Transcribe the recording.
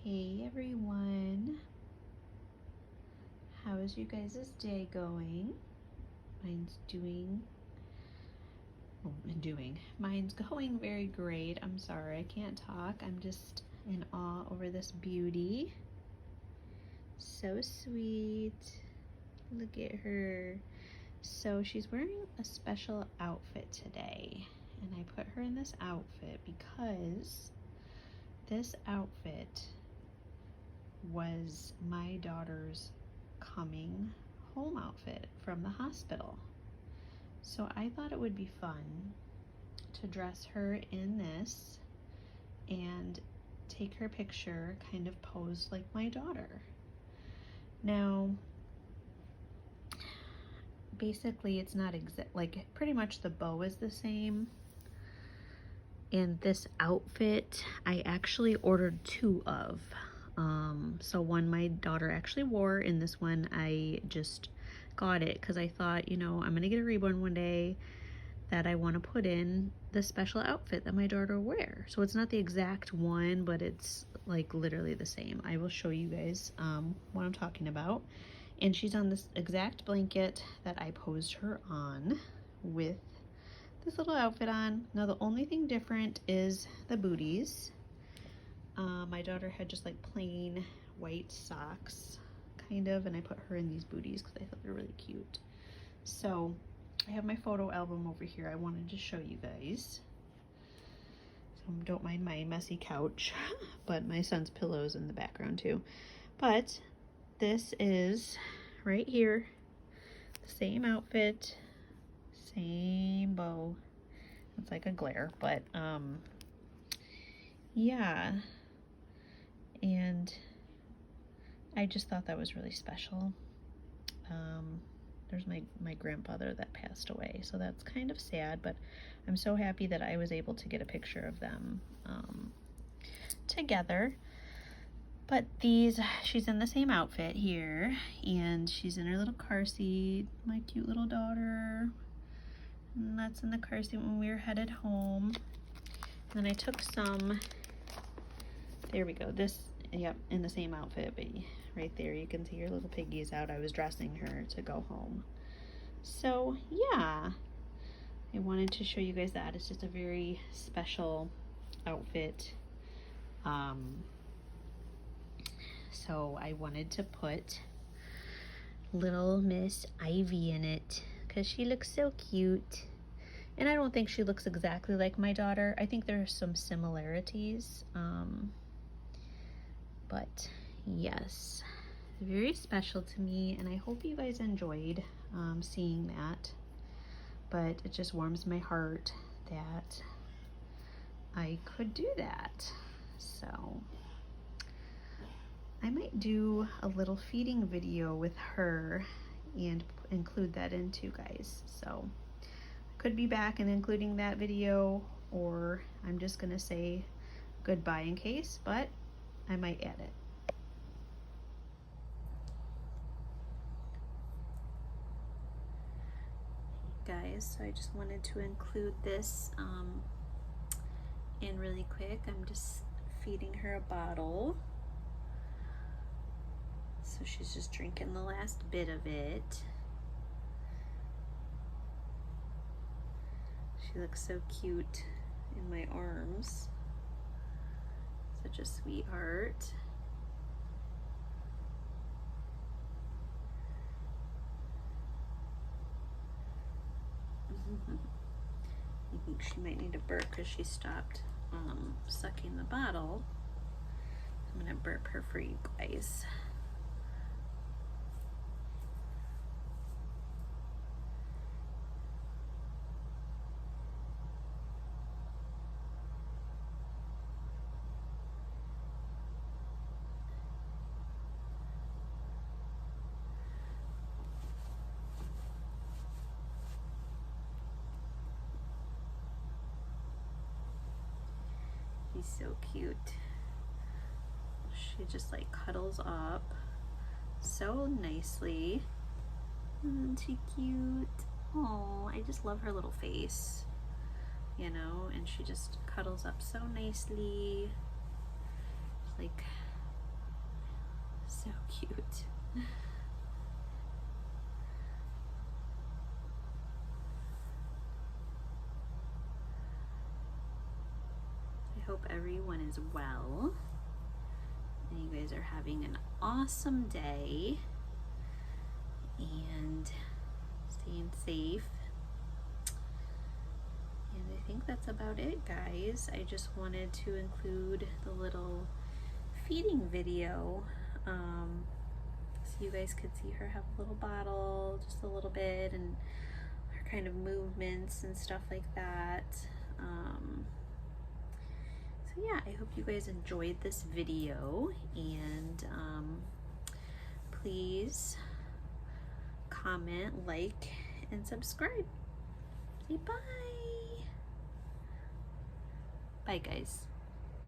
Hey everyone, how is you guys' day going? Mine's going very great. I'm sorry, I can't talk. I'm just in awe over this beauty. So sweet. Look at her. So she's wearing a special outfit today, and I put her in this outfit because this outfit was my daughter's coming home outfit from the hospital. So I thought it would be fun to dress her in this and take her picture, kind of pose like my daughter. Now, basically it's not like pretty much the bow is the same. And this outfit I actually ordered two of. So one my daughter actually wore, and this one I just got it because I thought, you know, I'm gonna get a reborn one day that I want to put in the special outfit that my daughter will wear. So it's not the exact one, but it's like literally the same. I will show you guys what I'm talking about. And she's on this exact blanket that I posed her on with this little outfit on. Now the only thing different is the booties. My daughter had just like plain white socks, kind of, and I put her in these booties because I thought they're really cute. So I have my photo album over here. I wanted to show you guys. So don't mind my messy couch, but my son's pillows in the background too. But this is right here, the same outfit, same bow. It's like a glare, but yeah. And I just thought that was really special. There's my grandfather that passed away, so that's kind of sad, but I'm so happy that I was able to get a picture of them together. But she's in the same outfit here, and she's in her little car seat, my cute little daughter. And that's in the car seat when we were headed home. And then I took some, there we go, yep, in the same outfit, but right there you can see her little piggies out. I was dressing her to go home. So yeah, I wanted to show you guys that. It's just a very special outfit. So I wanted to put little Miss Ivy in it because she looks so cute. And I don't think she looks exactly like my daughter. I think there are some similarities. But yes, very special to me, and I hope you guys enjoyed seeing that. But it just warms my heart that I could do that. So I might do a little feeding video with her and include that in too, guys. So I could be back and including that video, or I'm just gonna say goodbye in case, but I might add it. Guys, so I just wanted to include this in really quick. I'm just feeding her a bottle. So she's just drinking the last bit of it. She looks so cute in my arms. Such a sweetheart. I think she might need a burp because she stopped sucking the bottle. I'm gonna burp her for you guys. He's so cute. She just like cuddles up so nicely. Isn't she cute? Oh, I just love her little face, you know, and she just cuddles up so nicely. She's like So cute. I hope everyone is well and you guys are having an awesome day and staying safe. And I think that's about it, guys. I just wanted to include the little feeding video so you guys could see her have a little bottle, just a little bit, and her kind of movements and stuff like that. So yeah, I hope you guys enjoyed this video, and please comment, like, and subscribe. Say bye. Bye, guys.